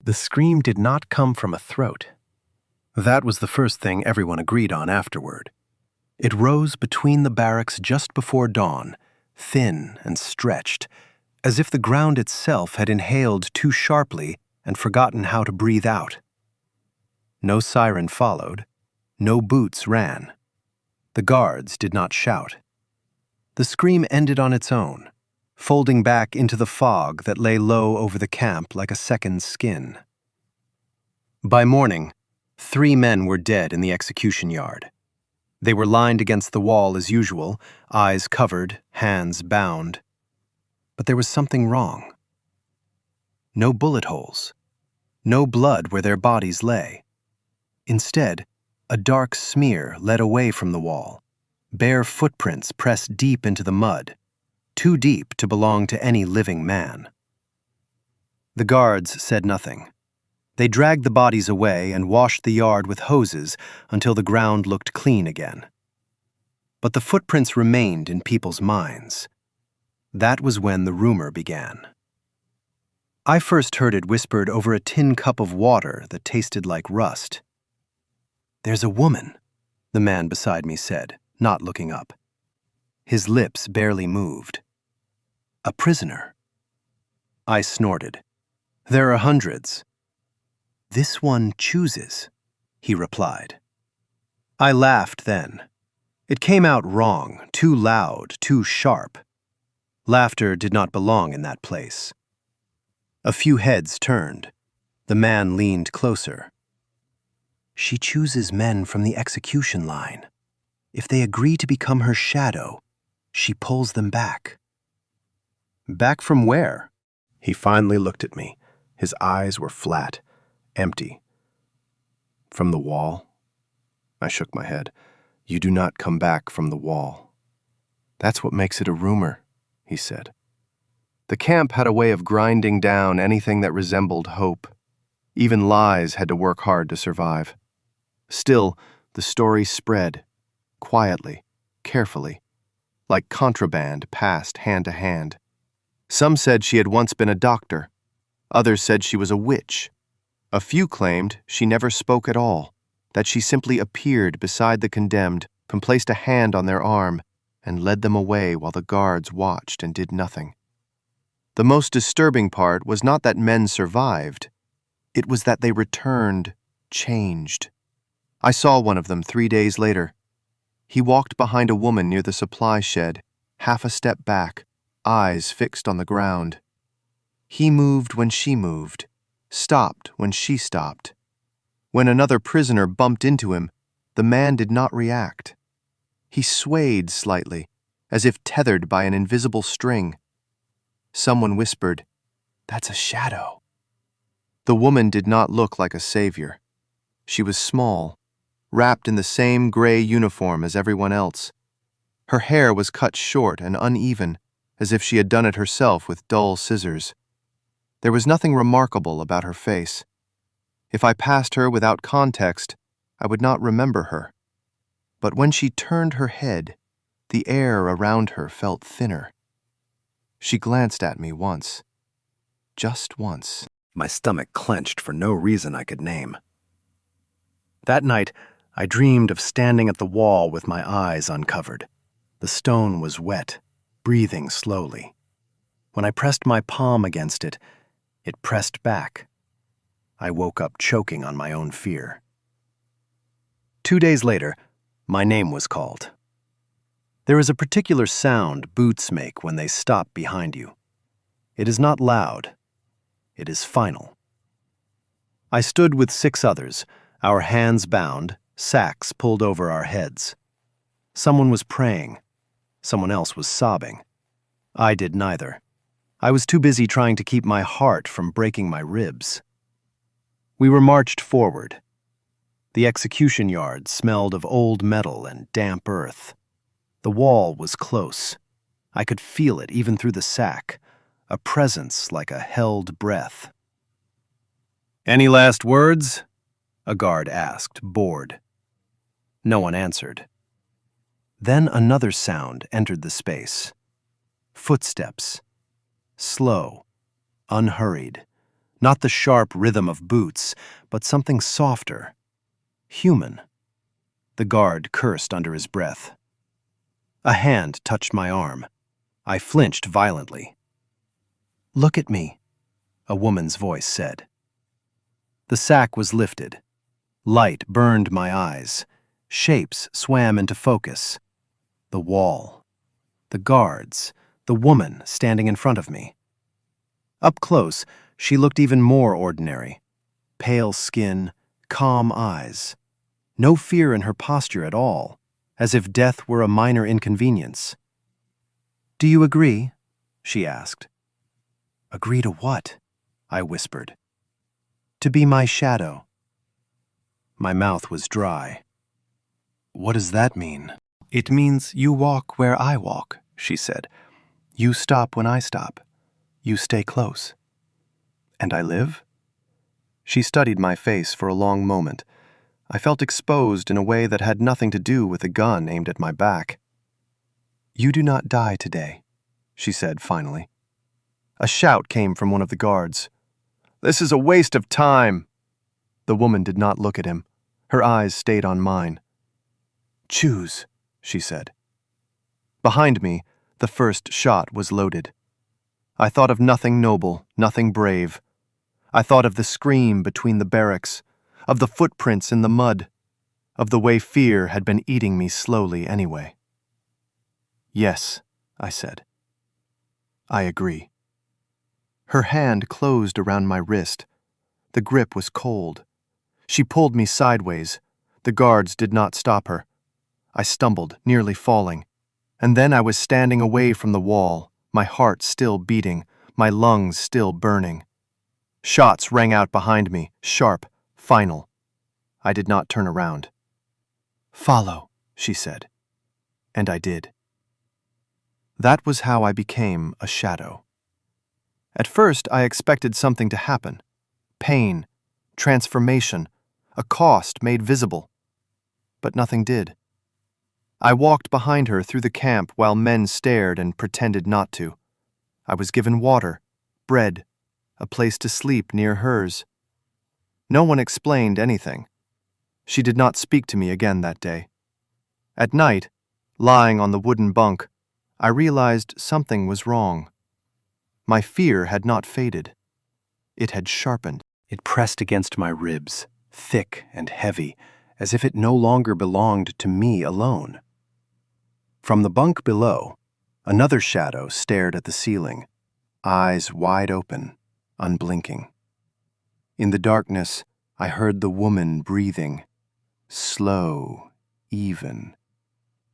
The scream did not come from a throat. That was the first thing everyone agreed on afterward. It rose between the barracks just before dawn, thin and stretched, as if the ground itself had inhaled too sharply and forgotten how to breathe out. No siren followed. No boots ran. The guards did not shout. The scream ended on its own, folding back into the fog that lay low over the camp like a second skin. By morning, 3 men were dead in the execution yard. They were lined against the wall as usual, eyes covered, hands bound. But there was something wrong. No bullet holes. No blood where their bodies lay. Instead, a dark smear led away from the wall, bare footprints pressed deep into the mud, too deep to belong to any living man. The guards said nothing. They dragged the bodies away and washed the yard with hoses until the ground looked clean again. But the footprints remained in people's minds. That was when the rumor began. I first heard it whispered over a tin cup of water that tasted like rust. "There's a woman," the man beside me said, not looking up. His lips barely moved. "A prisoner." I snorted. "There are hundreds." "This one chooses," he replied. I laughed then. It came out wrong, too loud, too sharp. Laughter did not belong in that place. A few heads turned. The man leaned closer. "She chooses men from the execution line. If they agree to become her shadow, she pulls them back." "Back from where?" He finally looked at me. His eyes were flat, empty. "From the wall?" I shook my head. "You do not come back from the wall." "That's what makes it a rumor," he said. The camp had a way of grinding down anything that resembled hope. Even lies had to work hard to survive. Still, the story spread, quietly, carefully, like contraband passed hand to hand. Some said she had once been a doctor. Others said she was a witch. A few claimed she never spoke at all, that she simply appeared beside the condemned and placed a hand on their arm and led them away while the guards watched and did nothing. The most disturbing part was not that men survived. It was that they returned, changed. I saw one of them 3 days later. He walked behind a woman near the supply shed, half a step back, eyes fixed on the ground. He moved when she moved, stopped when she stopped. When another prisoner bumped into him, the man did not react. He swayed slightly, as if tethered by an invisible string. Someone whispered, "That's a shadow." The woman did not look like a savior. She was small, wrapped in the same gray uniform as everyone else. Her hair was cut short and uneven, as if she had done it herself with dull scissors. There was nothing remarkable about her face. If I passed her without context, I would not remember her. But when she turned her head, the air around her felt thinner. She glanced at me once. Just once. My stomach clenched for no reason I could name. That night, I dreamed of standing at the wall with my eyes uncovered. The stone was wet, breathing slowly. When I pressed my palm against it, it pressed back. I woke up choking on my own fear. 2 days later, my name was called. There is a particular sound boots make when they stop behind you. It is not loud. It is final. I stood with 6 others, our hands bound, sacks pulled over our heads. Someone was praying. Someone else was sobbing. I did neither. I was too busy trying to keep my heart from breaking my ribs. We were marched forward. The execution yard smelled of old metal and damp earth. The wall was close. I could feel it even through the sack, a presence like a held breath. "Any last words?" a guard asked, bored. No one answered. Then another sound entered the space. Footsteps. Slow, unhurried, Not the sharp rhythm of boots, but something softer. Human. The guard cursed under his breath. A hand touched my arm. I flinched violently. "Look at me," a woman's voice said. The sack was lifted. Light burned my eyes. Shapes swam into focus. The wall. The guards. The woman standing in front of me. Up close, she looked even more ordinary. Pale skin, calm eyes. No fear in her posture at all, as if death were a minor inconvenience. "Do you agree?" she asked. "Agree to what?" I whispered. "To be my shadow." My mouth was dry. "What does that mean?" "It means you walk where I walk," she said. "You stop when I stop. You stay close." "And I live?" She studied my face for a long moment. I felt exposed in a way that had nothing to do with the gun aimed at my back. "You do not die today," she said finally. A shout came from one of the guards. "This is a waste of time!" The woman did not look at him. Her eyes stayed on mine. "Choose," she said. Behind me, the first shot was loaded. I thought of nothing noble, nothing brave. I thought of the scream between the barracks, of the footprints in the mud, of the way fear had been eating me slowly anyway. "Yes," I said. "I agree." Her hand closed around my wrist. The grip was cold. She pulled me sideways. The guards did not stop her. I stumbled, nearly falling. And then I was standing away from the wall, my heart still beating, my lungs still burning. Shots rang out behind me, sharp, final. I did not turn around. "Follow," she said. And I did. That was how I became a shadow. At first, I expected something to happen. Pain, transformation, a cost made visible. But nothing did. I walked behind her through the camp while men stared and pretended not to. I was given water, bread, a place to sleep near hers. No one explained anything. She did not speak to me again that day. At night, lying on the wooden bunk, I realized something was wrong. My fear had not faded. It had sharpened. It pressed against my ribs, thick and heavy, as if it no longer belonged to me alone. From the bunk below, another shadow stared at the ceiling, eyes wide open, unblinking. In the darkness, I heard the woman breathing, slow, even,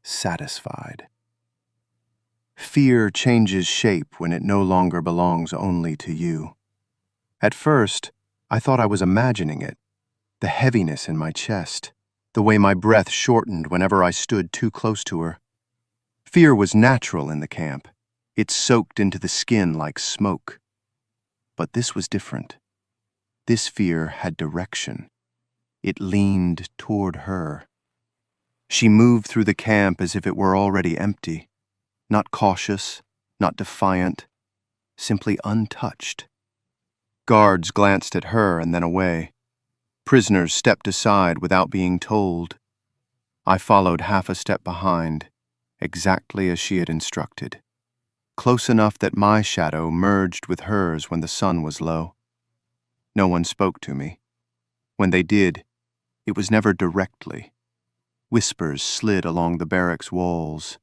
satisfied. Fear changes shape when it no longer belongs only to you. At first, I thought I was imagining it, the heaviness in my chest, the way my breath shortened whenever I stood too close to her. Fear was natural in the camp. It soaked into the skin like smoke. But this was different. This fear had direction. It leaned toward her. She moved through the camp as if it were already empty, not cautious, not defiant, simply untouched. Guards glanced at her and then away. Prisoners stepped aside without being told. I followed half a step behind, exactly as she had instructed, close enough that my shadow merged with hers when the sun was low. No one spoke to me. When they did, it was never directly. Whispers slid along the barracks walls.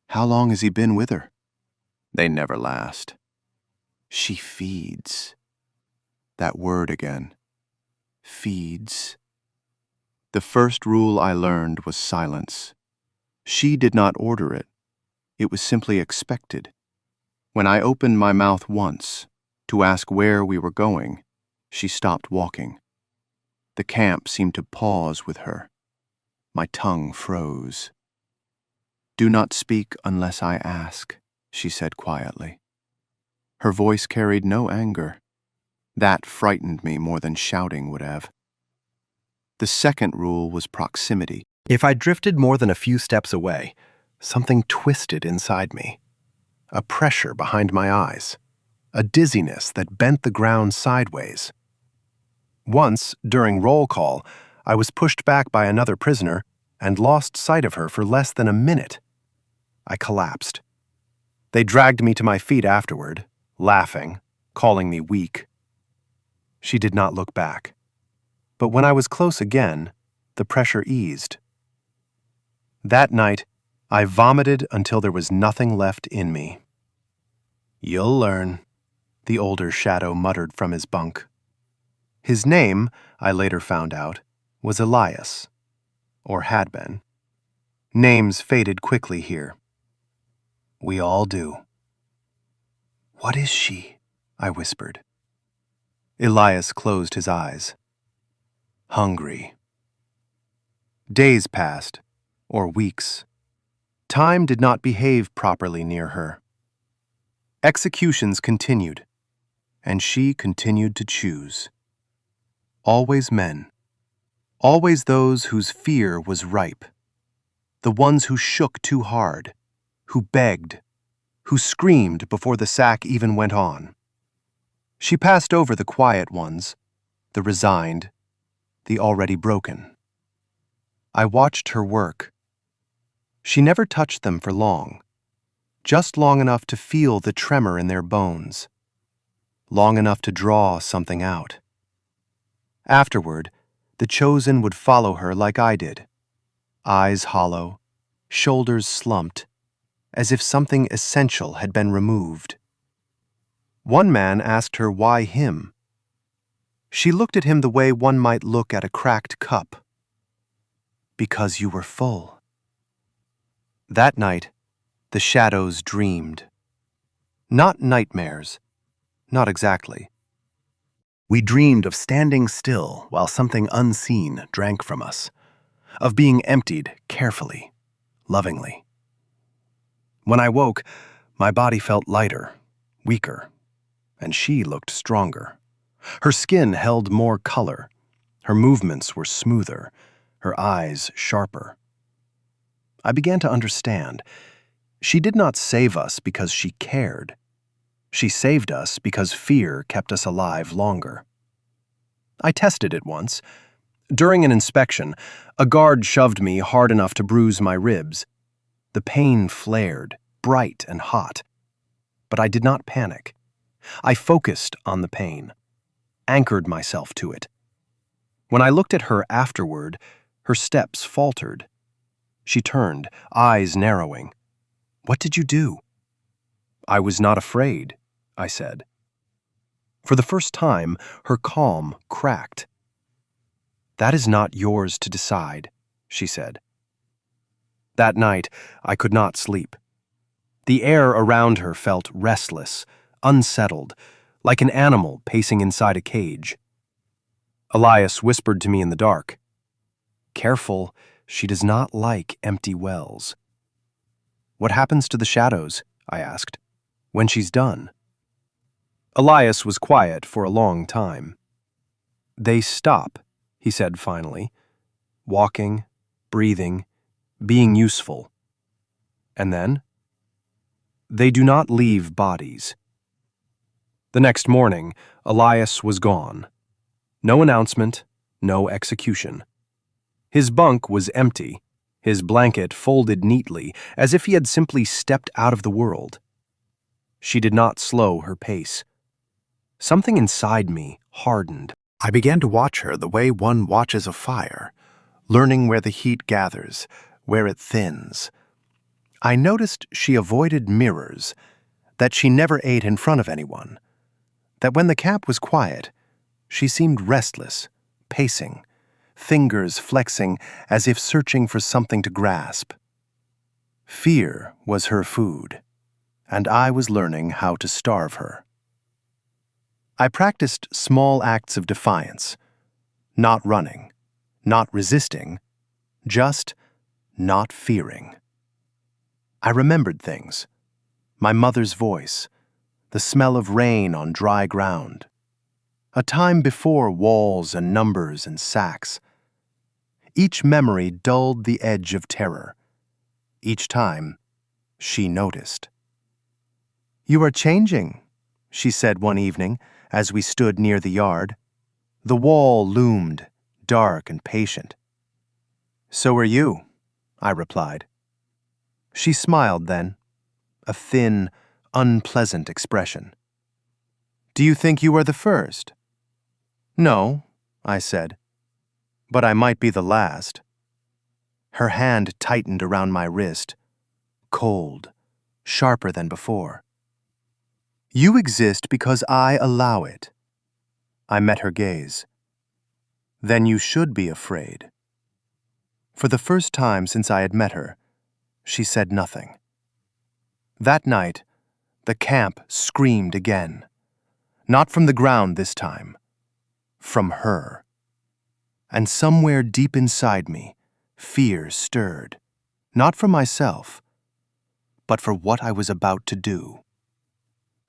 "How long has he been with her?" They never last. "She feeds." That word again. Feeds. The first rule I learned was silence. She did not order it. It was simply expected. When I opened my mouth once to ask where we were going, she stopped walking. The camp seemed to pause with her. My tongue froze. "Do not speak unless I ask," she said quietly. Her voice carried no anger. That frightened me more than shouting would have. The second rule was proximity. If I drifted more than a few steps away, something twisted inside me. A pressure behind my eyes. a dizziness that bent the ground sideways. Once, during roll call, I was pushed back by another prisoner and lost sight of her for less than a minute. I collapsed. They dragged me to my feet afterward, laughing, calling me weak. She did not look back. But when I was close again, the pressure eased. That night, I vomited until there was nothing left in me. "You'll learn," the older shadow muttered from his bunk. His name, I later found out, was Elias, or had been. Names faded quickly here. We all do. "What is she?" I whispered. Elias closed his eyes. "Hungry." Days passed, or weeks. Time did not behave properly near her. Executions continued, and she continued to choose. Always men. Always those whose fear was ripe. The ones who shook too hard, who begged, who screamed before the sack even went on. She passed over the quiet ones, the resigned, the already broken. I watched her work. She never touched them for long, just long enough to feel the tremor in their bones, long enough to draw something out. Afterward, the chosen would follow her like I did, eyes hollow, shoulders slumped, as if something essential had been removed. One man asked her why him. She looked at him the way one might look at a cracked cup. "Because you were full." That night, the shadows dreamed. Not nightmares, not exactly. We dreamed of standing still while something unseen drank from us, of being emptied carefully, lovingly. When I woke, my body felt lighter, weaker, and she looked stronger. Her skin held more color, her movements were smoother, her eyes sharper. I began to understand. She did not save us because she cared. She saved us because fear kept us alive longer. I tested it once. During an inspection, a guard shoved me hard enough to bruise my ribs. The pain flared, bright and hot. But I did not panic. I focused on the pain, anchored myself to it. When I looked at her afterward, her steps faltered. She turned, eyes narrowing. "What did you do?" "I was not afraid," I said. For the first time, her calm cracked. "That is not yours to decide," she said. That night, I could not sleep. The air around her felt restless, unsettled, like an animal pacing inside a cage. Elias whispered to me in the dark, "Careful, she does not like empty wells." "What happens to the shadows?" I asked. "When she's done?" Elias was quiet for a long time. "They stop," he said finally, "walking, breathing, being useful. And then? They do not leave bodies." The next morning, Elias was gone. No announcement, no execution. His bunk was empty, his blanket folded neatly, as if he had simply stepped out of the world. She did not slow her pace. Something inside me hardened. I began to watch her the way one watches a fire, learning where the heat gathers, where it thins. I noticed she avoided mirrors, that she never ate in front of anyone, that when the camp was quiet, she seemed restless, pacing, fingers flexing as if searching for something to grasp. Fear was her food, and I was learning how to starve her. I practiced small acts of defiance, not running, not resisting, just not fearing. I remembered things, my mother's voice, the smell of rain on dry ground, a time before walls and numbers and sacks. Each memory dulled the edge of terror. Each time, she noticed. "You are changing," she said one evening as we stood near the yard. The wall loomed, dark and patient. "So are you," I replied. She smiled then, a thin, unpleasant expression. "Do you think you are the first?" "No," I said, "but I might be the last." Her hand tightened around my wrist, cold, sharper than before. "You exist because I allow it." I met her gaze. "Then you should be afraid." For the first time since I had met her, she said nothing. That night, the camp screamed again. Not from the ground this time, from her. And somewhere deep inside me, fear stirred, not for myself, but for what I was about to do.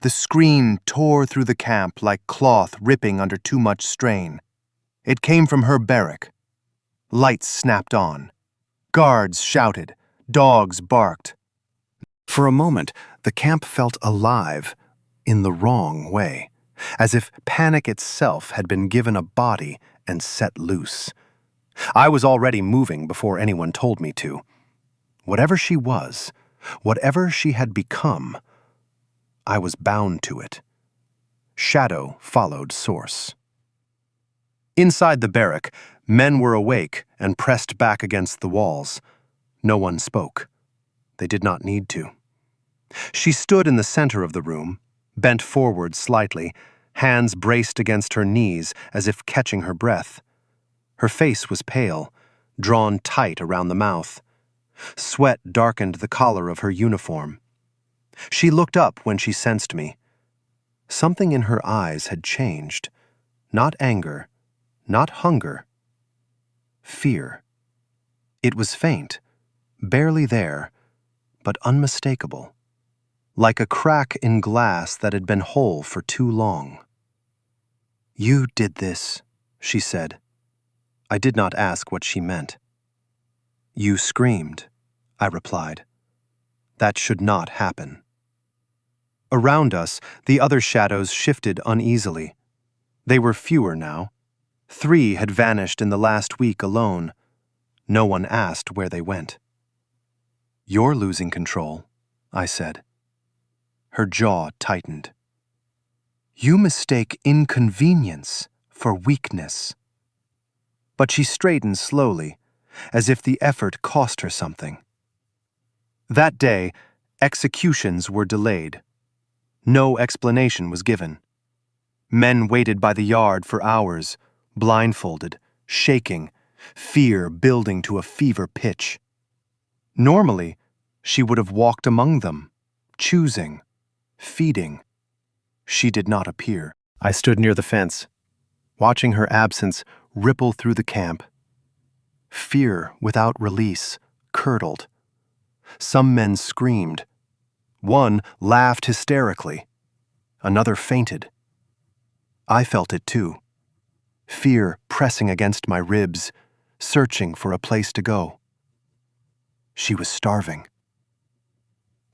The scream tore through the camp like cloth ripping under too much strain. It came from her barrack. Lights snapped on. Guards shouted. Dogs barked. For a moment, the camp felt alive, in the wrong way, as if panic itself had been given a body and set loose. I was already moving before anyone told me to. Whatever she was, whatever she had become, I was bound to it. Shadow followed source. Inside the barrack, men were awake and pressed back against the walls. No one spoke. They did not need to. She stood in the center of the room, bent forward slightly, hands braced against her knees as if catching her breath. Her face was pale, drawn tight around the mouth. Sweat darkened the collar of her uniform. She looked up when she sensed me. Something in her eyes had changed. Not anger, not hunger. Fear. It was faint, barely there, but unmistakable. Like a crack in glass that had been whole for too long. "You did this," she said. I did not ask what she meant. "You screamed," I replied. "That should not happen." Around us, the other shadows shifted uneasily. They were fewer now. 3 had vanished in the last week alone. No one asked where they went. "You're losing control," I said. Her jaw tightened. "You mistake inconvenience for weakness." But she straightened slowly, as if the effort cost her something. That day, executions were delayed. No explanation was given. Men waited by the yard for hours, blindfolded, shaking, fear building to a fever pitch. Normally, she would have walked among them, choosing, feeding. She did not appear. I stood near the fence, watching her absence ripple through the camp. Fear without release curdled. Some men screamed. One laughed hysterically. Another fainted. I felt it too. Fear pressing against my ribs, searching for a place to go. She was starving.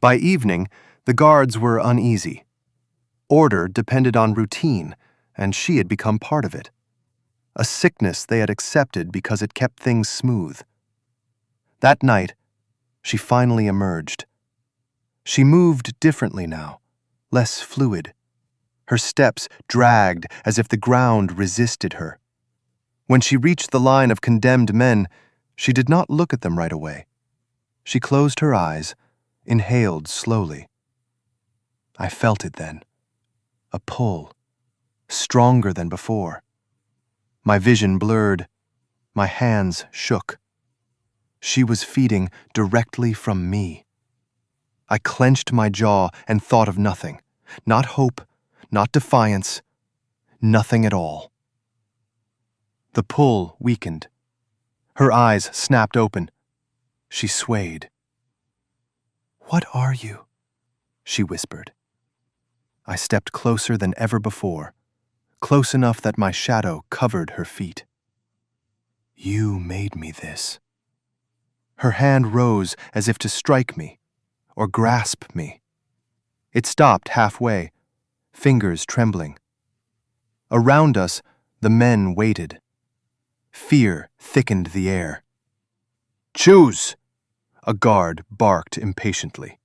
By evening, the guards were uneasy. Order depended on routine, and she had become part of it. A sickness they had accepted because it kept things smooth. That night, she finally emerged. She moved differently now, less fluid. Her steps dragged as if the ground resisted her. When she reached the line of condemned men, she did not look at them right away. She closed her eyes, inhaled slowly. I felt it then. A pull, stronger than before. My vision blurred. My hands shook. She was feeding directly from me. I clenched my jaw and thought of nothing. Not hope, not defiance, nothing at all. The pull weakened. Her eyes snapped open. She swayed. "What are you?" she whispered. I stepped closer than ever before, close enough that my shadow covered her feet. "You made me this." Her hand rose as if to strike me or grasp me. It stopped halfway, fingers trembling. Around us, the men waited. Fear thickened the air. "Choose!" a guard barked impatiently.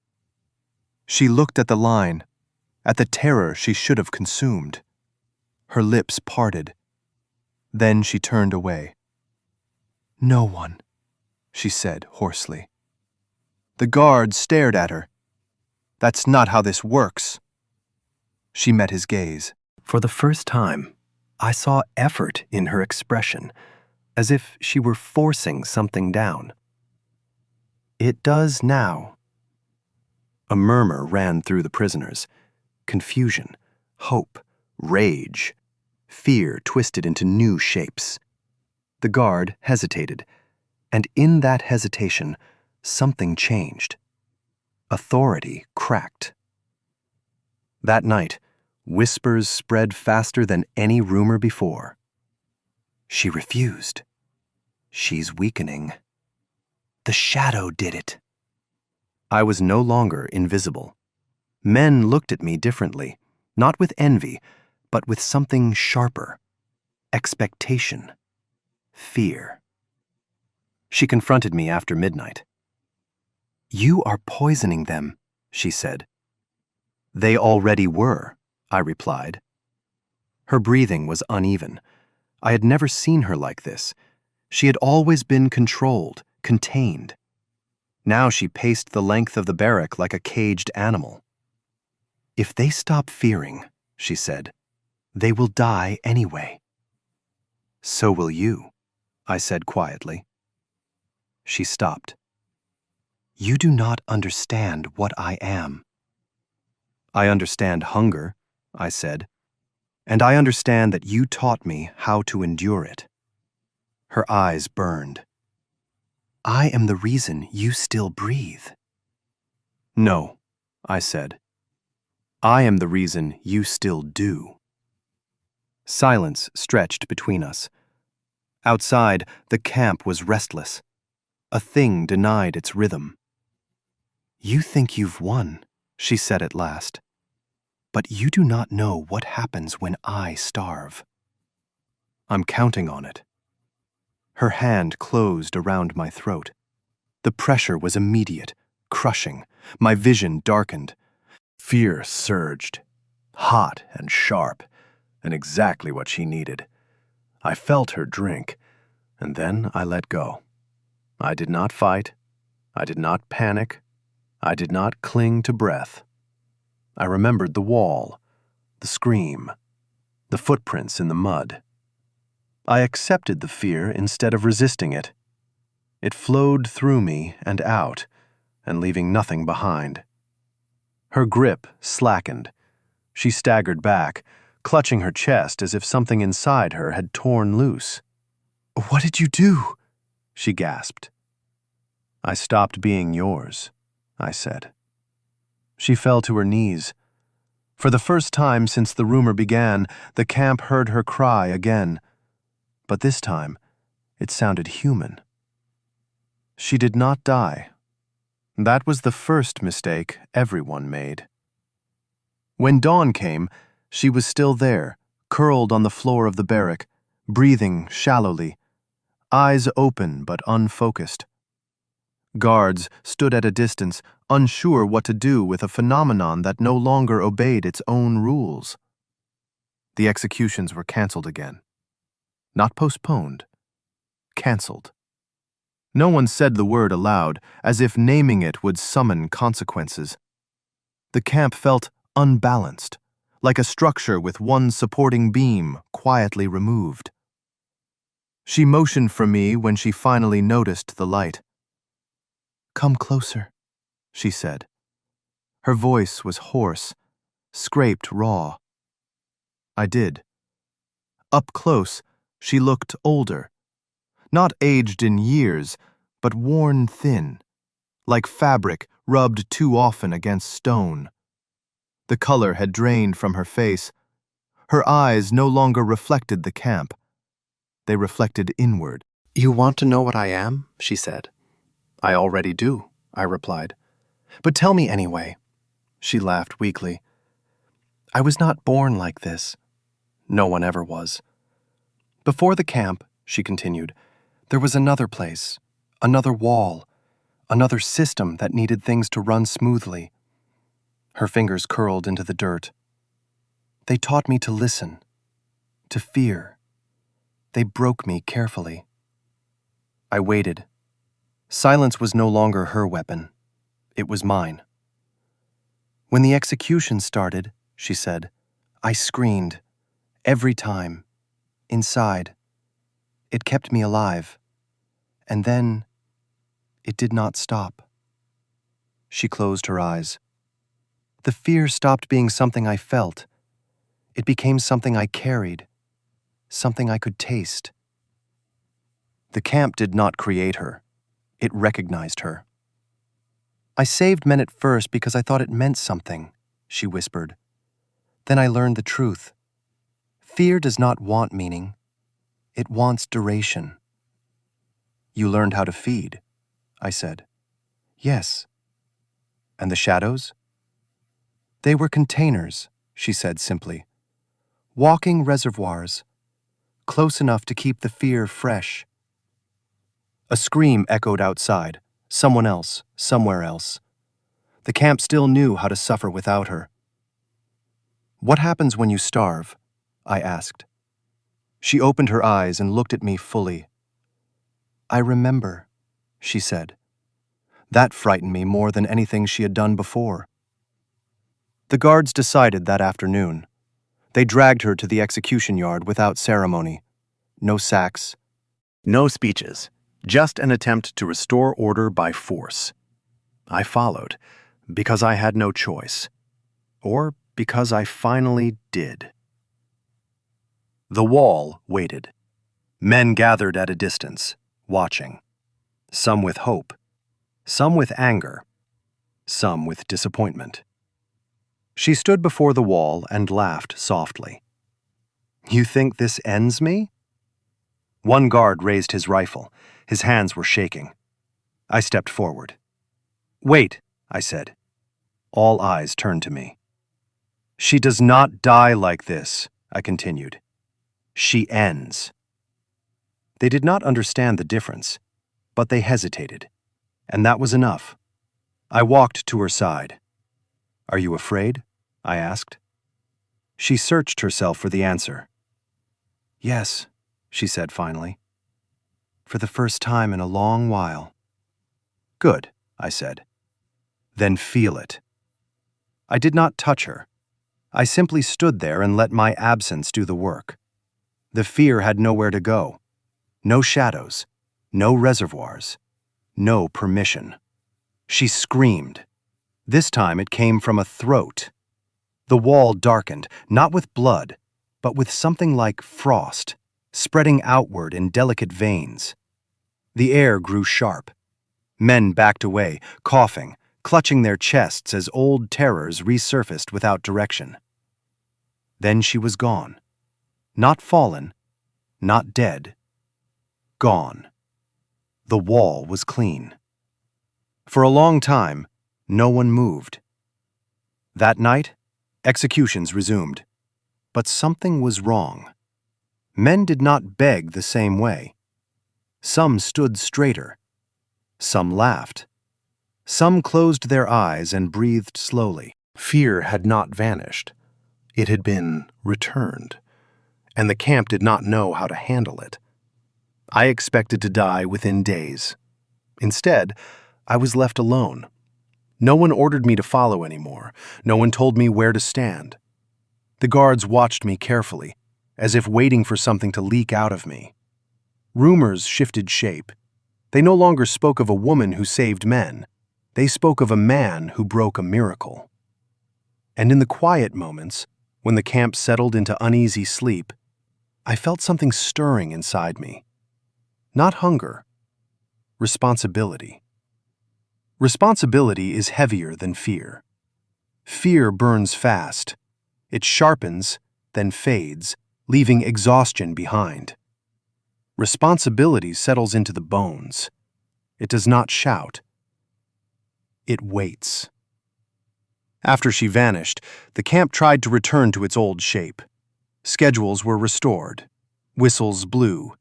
She looked at the line, at the terror she should have consumed. Her lips parted. Then she turned away. "No one," she said hoarsely. The guard stared at her. "That's not how this works." She met his gaze. For the first time, I saw effort in her expression, as if she were forcing something down. "It does now." A murmur ran through the prisoners. Confusion, hope, rage, fear twisted into new shapes. The guard hesitated, and in that hesitation, something changed. Authority cracked. That night, whispers spread faster than any rumor before. "She refused. She's weakening. The shadow did it." I was no longer invisible. Men looked at me differently, not with envy, but with something sharper. Expectation. Fear. She confronted me after midnight. "You are poisoning them," she said. "They already were," I replied. Her breathing was uneven. I had never seen her like this. She had always been controlled, contained. Now she paced the length of the barrack like a caged animal. "If they stop fearing," she said, "they will die anyway." "So will you," I said quietly. She stopped. "You do not understand what I am." "I understand hunger," I said, "and I understand that you taught me how to endure it." Her eyes burned. "I am the reason you still breathe." "No," I said. "I am the reason you still do." Silence stretched between us. Outside, the camp was restless. A thing denied its rhythm. "You think you've won," she said at last. "But you do not know what happens when I starve." "I'm counting on it." Her hand closed around my throat. The pressure was immediate, crushing. My vision darkened. Fear surged, hot and sharp, and exactly what she needed. I felt her drink, and then I let go. I did not fight. I did not panic. I did not cling to breath. I remembered the wall, the scream, the footprints in the mud. I accepted the fear instead of resisting it. It flowed through me and out, and leaving nothing behind. Her grip slackened. She staggered back, clutching her chest as if something inside her had torn loose. "What did you do?" she gasped. "I stopped being yours," I said. She fell to her knees. For the first time since the rumor began, the camp heard her cry again. But this time, it sounded human. She did not die. That was the first mistake everyone made. When dawn came, she was still there, curled on the floor of the barrack, breathing shallowly, eyes open but unfocused. Guards stood at a distance, unsure what to do with a phenomenon that no longer obeyed its own rules. The executions were canceled again. Not postponed. Canceled. No one said the word aloud, as if naming it would summon consequences. The camp felt unbalanced, like a structure with one supporting beam quietly removed. She motioned for me when she finally noticed the light. "Come closer," she said. Her voice was hoarse, scraped raw. I did. Up close, she looked older. Not aged in years, but worn thin, like fabric rubbed too often against stone. The color had drained from her face. Her eyes no longer reflected the camp. They reflected inward. "You want to know what I am?" she said. "I already do," I replied. "But tell me anyway." She laughed weakly. I was not born like this. No one ever was. Before the camp, she continued, there was another place, another wall, another system that needed things to run smoothly. Her fingers curled into the dirt. They taught me to listen, to fear. They broke me carefully. I waited. Silence was no longer her weapon. It was mine. When the execution started, she said, I screamed. Every time. Inside. It kept me alive. And then, it did not stop. She closed her eyes. The fear stopped being something I felt. It became something I carried, something I could taste. The camp did not create her. It recognized her. I saved men at first because I thought it meant something, she whispered. Then I learned the truth. Fear does not want meaning. It wants duration. You learned how to feed, I said. Yes. And the shadows? They were containers, she said simply. Walking reservoirs, close enough to keep the fear fresh. A scream echoed outside, someone else, somewhere else. The camp still knew how to suffer without her. What happens when you starve? I asked. She opened her eyes and looked at me fully. I remember, she said. That frightened me more than anything she had done before. The guards decided that afternoon. They dragged her to the execution yard without ceremony. No sacks. No speeches. Just an attempt to restore order by force. I followed, because I had no choice. Or because I finally did. The wall waited. Men gathered at a distance, watching. Some with hope. Some with anger. Some with disappointment. She stood before the wall and laughed softly. You think this ends me? One guard raised his rifle. His hands were shaking. I stepped forward. Wait, I said. All eyes turned to me. She does not die like this, I continued. She ends. They did not understand the difference, but they hesitated, and that was enough. I walked to her side. Are you afraid? I asked. She searched herself for the answer. Yes, she said finally. For the first time in a long while. Good, I said. Then feel it. I did not touch her. I simply stood there and let my absence do the work. The fear had nowhere to go. No shadows, no reservoirs, no permission. She screamed. This time it came from a throat. The wall darkened, not with blood, but with something like frost, spreading outward in delicate veins. The air grew sharp. Men backed away, coughing, clutching their chests as old terrors resurfaced without direction. Then she was gone. Not fallen, not dead. Gone. The wall was clean. For a long time, no one moved. That night, executions resumed. But something was wrong. Men did not beg the same way. Some stood straighter. Some laughed. Some closed their eyes and breathed slowly. Fear had not vanished. It had been returned, and the camp did not know how to handle it. I expected to die within days. Instead, I was left alone. No one ordered me to follow anymore. No one told me where to stand. The guards watched me carefully, as if waiting for something to leak out of me. Rumors shifted shape. They no longer spoke of a woman who saved men. They spoke of a man who broke a miracle. And in the quiet moments, when the camp settled into uneasy sleep, I felt something stirring inside me. Not hunger. Responsibility. Responsibility is heavier than fear. Fear burns fast. It sharpens, then fades, leaving exhaustion behind. Responsibility settles into the bones. It does not shout. It waits. After she vanished, the camp tried to return to its old shape. Schedules were restored. Whistles blew.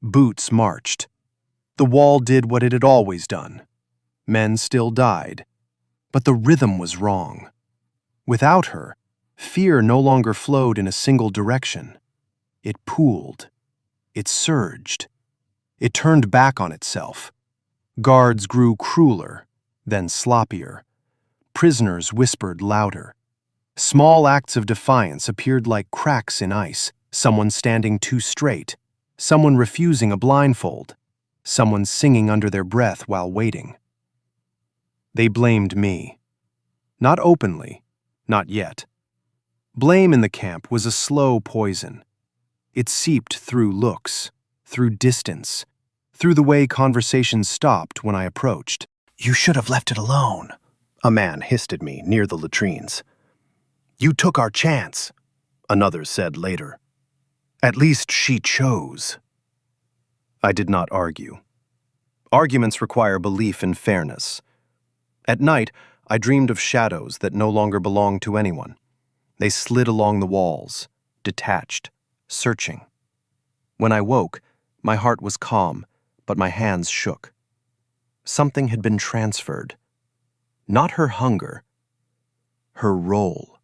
Boots marched. The wall did what it had always done. Men still died. But the rhythm was wrong. Without her, fear no longer flowed in a single direction. It pooled. It surged. It turned back on itself. Guards grew crueler, then sloppier. Prisoners whispered louder. Small acts of defiance appeared like cracks in ice, someone standing too straight, someone refusing a blindfold, someone singing under their breath while waiting. They blamed me. Not openly, not yet. Blame in the camp was a slow poison. It seeped through looks, through distance, through the way conversations stopped when I approached. "You should have left it alone," a man hissed at me near the latrines. "You took our chance," another said later. "At least she chose." I did not argue. Arguments require belief in fairness. At night, I dreamed of shadows that no longer belonged to anyone. They slid along the walls, detached, searching. When I woke, my heart was calm, but my hands shook. Something had been transferred. Not her hunger, her role.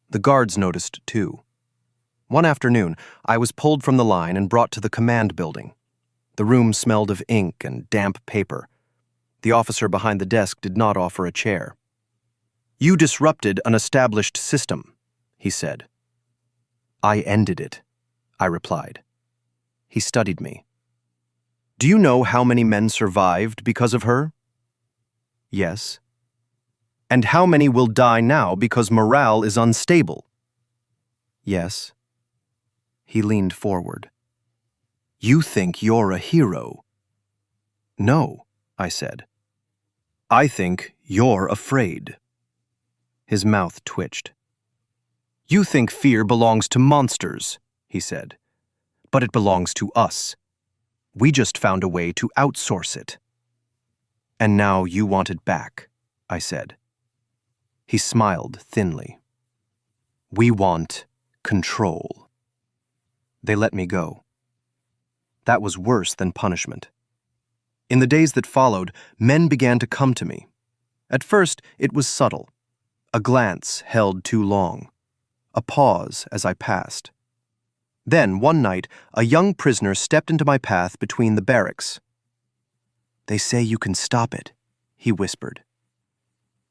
The guards noticed too. One afternoon, I was pulled from the line and brought to the command building. The room smelled of ink and damp paper. The officer behind the desk did not offer a chair. "You disrupted an established system," he said. "I ended it," I replied. He studied me. "Do you know how many men survived because of her?" "Yes." "And how many will die now because morale is unstable?" "Yes." He leaned forward. "You think you're a hero?" "No," I said. "I think you're afraid." His mouth twitched. "You think fear belongs to monsters," he said. "But it belongs to us. We just found a way to outsource it." "And now you want it back," I said. He smiled thinly. "We want control." They let me go. That was worse than punishment. In the days that followed, men began to come to me. At first, it was subtle. A glance held too long. A pause as I passed. Then, one night, a young prisoner stepped into my path between the barracks. "They say you can stop it," he whispered.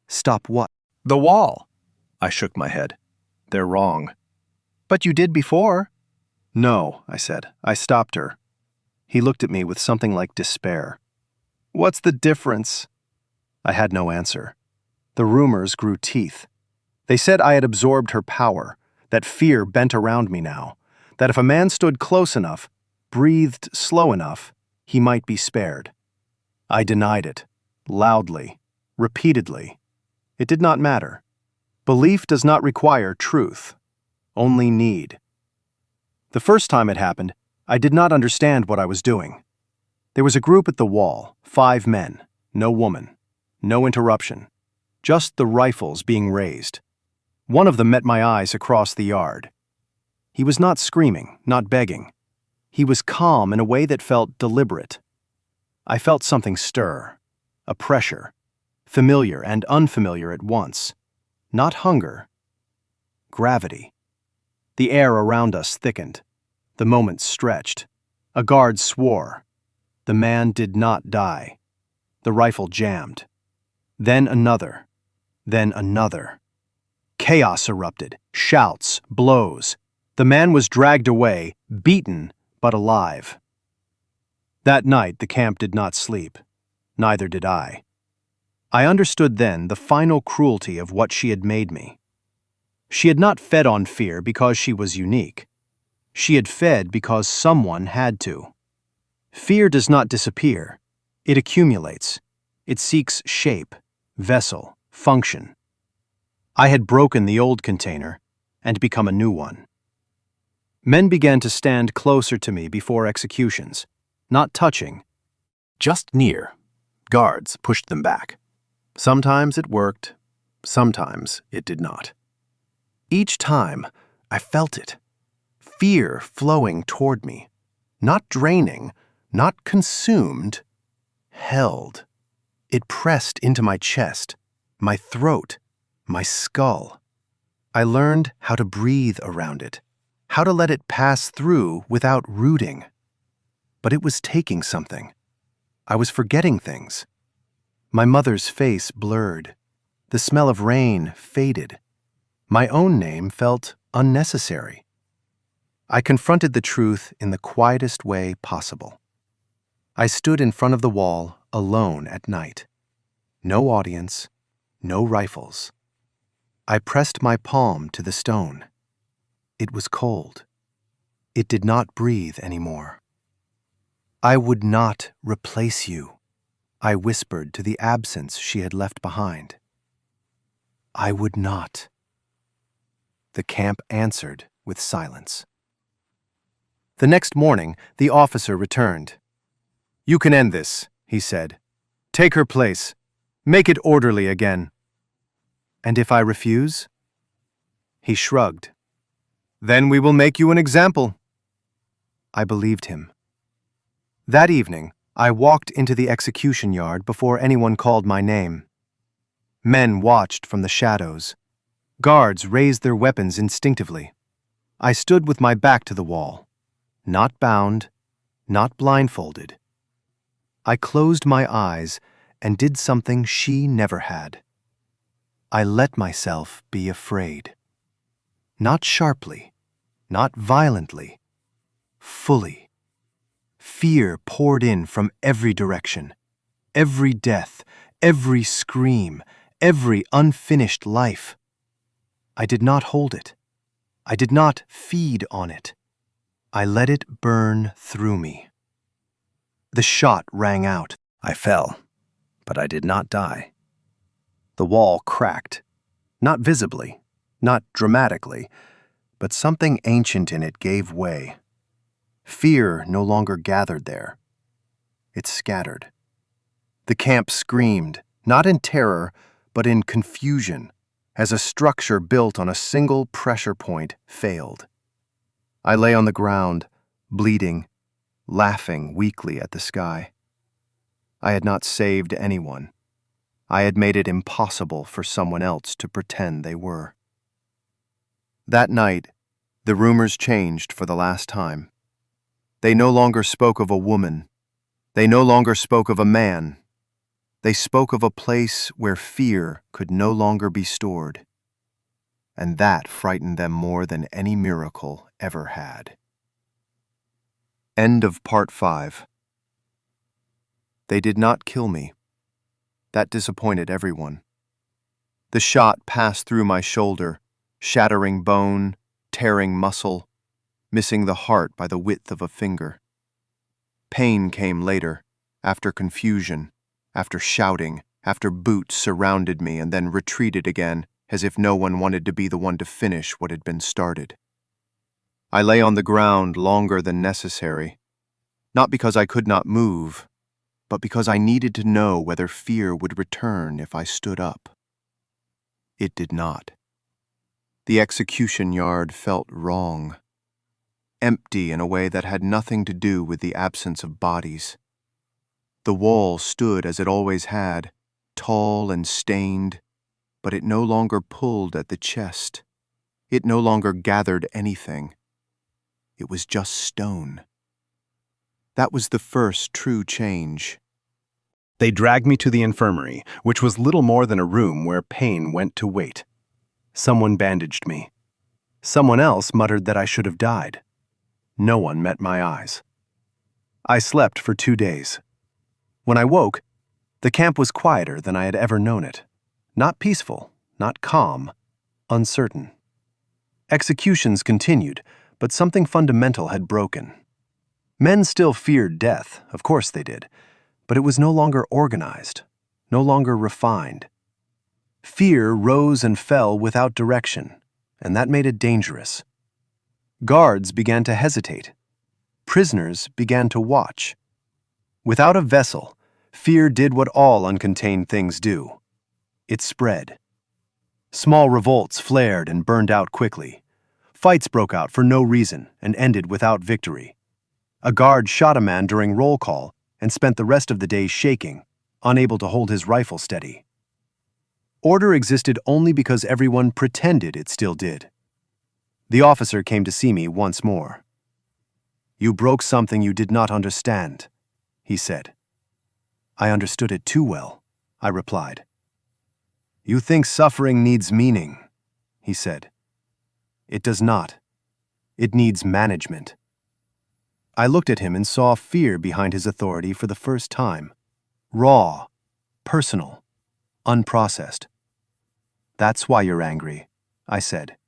"Stop what?" "The wall." I shook my head. "They're wrong." "But you did before." "No," I said. "I stopped her." He looked at me with something like despair. "What's the difference?" I had no answer. The rumors grew teeth. They said I had absorbed her power, that fear bent around me now, that if a man stood close enough, breathed slow enough, he might be spared. I denied it, loudly, repeatedly. It did not matter. Belief does not require truth, only need. The first time it happened, I did not understand what I was doing. There was a group at the wall, 5 men, no woman, no interruption, just the rifles being raised. One of them met my eyes across the yard. He was not screaming, not begging. He was calm in a way that felt deliberate. I felt something stir, a pressure, familiar and unfamiliar at once. Not hunger, gravity. The air around us thickened. The moment stretched. A guard swore. The man did not die. The rifle jammed. Then another. Then another. Chaos erupted. Shouts, blows. The man was dragged away, beaten, but alive. That night, the camp did not sleep. Neither did I. I understood then the final cruelty of what she had made me. She had not fed on fear because she was unique. She had fed because someone had to. Fear does not disappear. It accumulates. It seeks shape, vessel, function. I had broken the old container and become a new one. Men began to stand closer to me before executions, not touching, just near. Guards pushed them back. Sometimes it worked, Sometimes it did not. Each time, I felt it. Fear flowing toward me. Not draining, not consumed, held. It pressed into my chest, my throat, my skull. I learned how to breathe around it, how to let it pass through without rooting. But it was taking something. I was forgetting things. My mother's face blurred. The smell of rain faded. My own name felt unnecessary. I confronted the truth in the quietest way possible. I stood in front of the wall, alone at night. No audience, no rifles. I pressed my palm to the stone. It was cold. It did not breathe anymore. I would not replace you, I whispered to the absence she had left behind. I would not. The camp answered with silence. The next morning, the officer returned. "You can end this," he said. "Take her place. Make it orderly again." "And if I refuse?" He shrugged. "Then we will make you an example." I believed him. That evening, I walked into the execution yard before anyone called my name. Men watched from the shadows. Guards raised their weapons instinctively. I stood with my back to the wall, not bound, not blindfolded. I closed my eyes and did something she never had. I let myself be afraid. Not sharply, not violently, fully. Fear poured in from every direction. Every death, every scream, every unfinished life. I did not hold it. I did not feed on it. I let it burn through me. The shot rang out. I fell, but I did not die. The wall cracked, not visibly, not dramatically, but something ancient in it gave way. Fear no longer gathered there. It scattered. The camp screamed, not in terror, but in confusion, as a structure built on a single pressure point failed. I lay on the ground, bleeding, laughing weakly at the sky. I had not saved anyone. I had made it impossible for someone else to pretend they were. That night, the rumors changed for the last time. They no longer spoke of a woman. They no longer spoke of a man. They spoke of a place where fear could no longer be stored. And that frightened them more than any miracle ever had. End of Part 5. They did not kill me. That disappointed everyone. The shot passed through my shoulder, shattering bone, tearing muscle, missing the heart by the width of a finger. Pain came later, after confusion, after shouting, after boots surrounded me and then retreated again, as if no one wanted to be the one to finish what had been started. I lay on the ground longer than necessary, not because I could not move, but because I needed to know whether fear would return if I stood up. It did not. The execution yard felt wrong, empty in a way that had nothing to do with the absence of bodies. The wall stood as it always had, tall and stained, but it no longer pulled at the chest. It no longer gathered anything. It was just stone. That was the first true change. They dragged me to the infirmary, which was little more than a room where pain went to wait. Someone bandaged me. Someone else muttered that I should have died. No one met my eyes. I slept for 2 days. When I woke, the camp was quieter than I had ever known it. Not peaceful, not calm, uncertain. Executions continued, but something fundamental had broken. Men still feared death, of course they did, but it was no longer organized, no longer refined. Fear rose and fell without direction, and that made it dangerous. Guards began to hesitate. Prisoners began to watch. Without a vessel, fear did what all uncontained things do. It spread. Small revolts flared and burned out quickly. Fights broke out for no reason and ended without victory. A guard shot a man during roll call and spent the rest of the day shaking, unable to hold his rifle steady. Order existed only because everyone pretended it still did. The officer came to see me once more. "You broke something you did not understand," he said. "I understood it too well," I replied. "You think suffering needs meaning," he said. "It does not. It needs management." I looked at him and saw fear behind his authority for the first time. Raw, personal, unprocessed. "That's why you're angry," I said.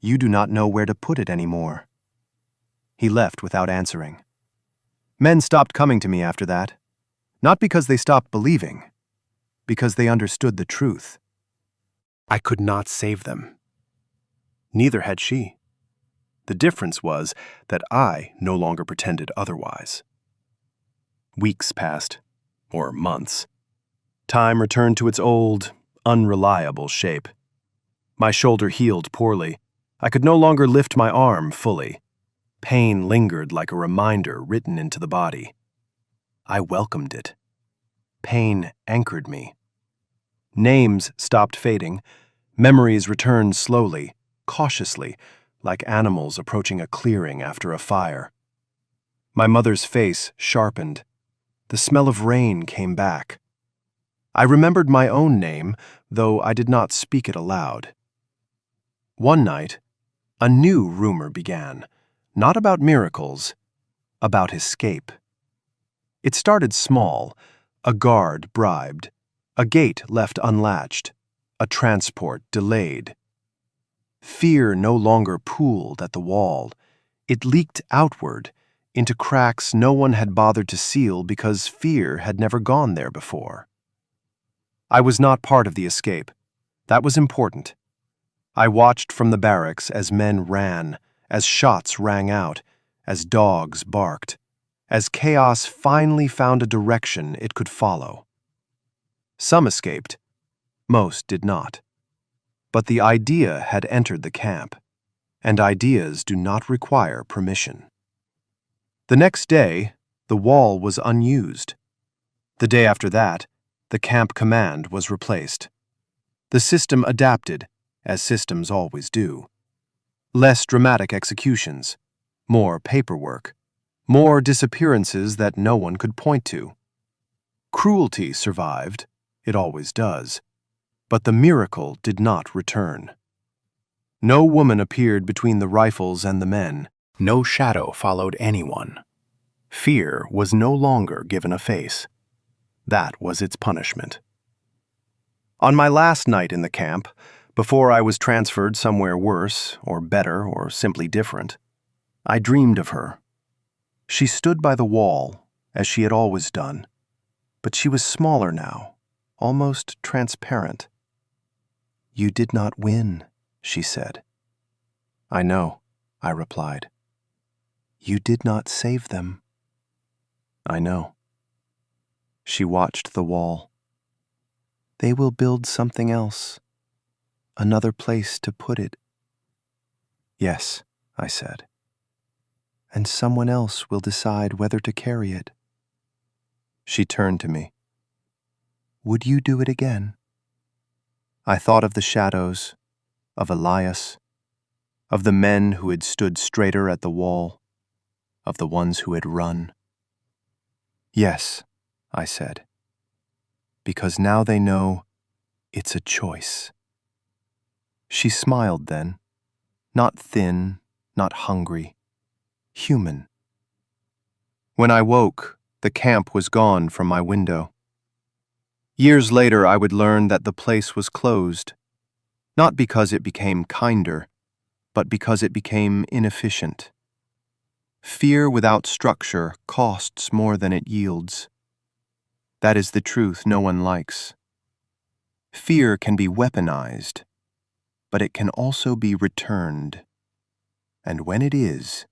"You do not know where to put it anymore." He left without answering. Men stopped coming to me after that, not because they stopped believing, because they understood the truth. I could not save them. Neither had she. The difference was that I no longer pretended otherwise. Weeks passed, or months. Time returned to its old, unreliable shape. My shoulder healed poorly. I could no longer lift my arm fully. Pain lingered like a reminder written into the body. I welcomed it. Pain anchored me. Names stopped fading. Memories returned slowly, cautiously, like animals approaching a clearing after a fire. My mother's face sharpened. The smell of rain came back. I remembered my own name, though I did not speak it aloud. One night, a new rumor began, not about miracles, about escape. It started small, a guard bribed, a gate left unlatched, a transport delayed. Fear no longer pooled at the wall. It leaked outward, into cracks no one had bothered to seal because fear had never gone there before. I was not part of the escape. That was important. I watched from the barracks as men ran, as shots rang out, as dogs barked, as chaos finally found a direction it could follow. Some escaped. Most did not. But the idea had entered the camp, and ideas do not require permission. The next day, the wall was unused. The day after that, the camp command was replaced. The system adapted, as systems always do. Less dramatic executions, more paperwork, more disappearances that no one could point to. Cruelty survived, it always does, but the miracle did not return. No woman appeared between the rifles and the men. No shadow followed anyone. Fear was no longer given a face. That was its punishment. On my last night in the camp, before I was transferred somewhere worse, or better, or simply different, I dreamed of her. She stood by the wall, as she had always done, but she was smaller now, almost transparent. "You did not win," she said. "I know," I replied. "You did not save them." "I know." She watched the wall. "They will build something else, another place to put it." "Yes," I said. "And someone else will decide whether to carry it." She turned to me. "Would you do it again?" I thought of the shadows, of Elias, of the men who had stood straighter at the wall, of the ones who had run. "Yes," I said, "because now they know it's a choice." She smiled then, not thin, not hungry, human. When I woke, the camp was gone from my window. Years later, I would learn that the place was closed, not because it became kinder, but because it became inefficient. Fear without structure costs more than it yields. That is the truth no one likes. Fear can be weaponized, but it can also be returned. And when it is,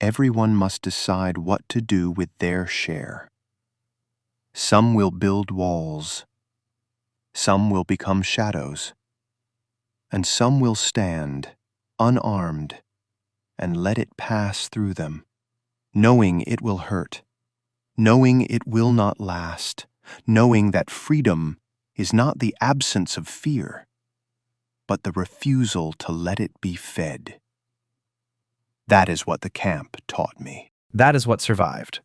everyone must decide what to do with their share. Some will build walls. Some will become shadows. and some will stand, unarmed, and let it pass through them, knowing it will hurt, knowing it will not last, knowing that freedom is not the absence of fear, but the refusal to let it be fed. That is what the camp taught me. That is what survived.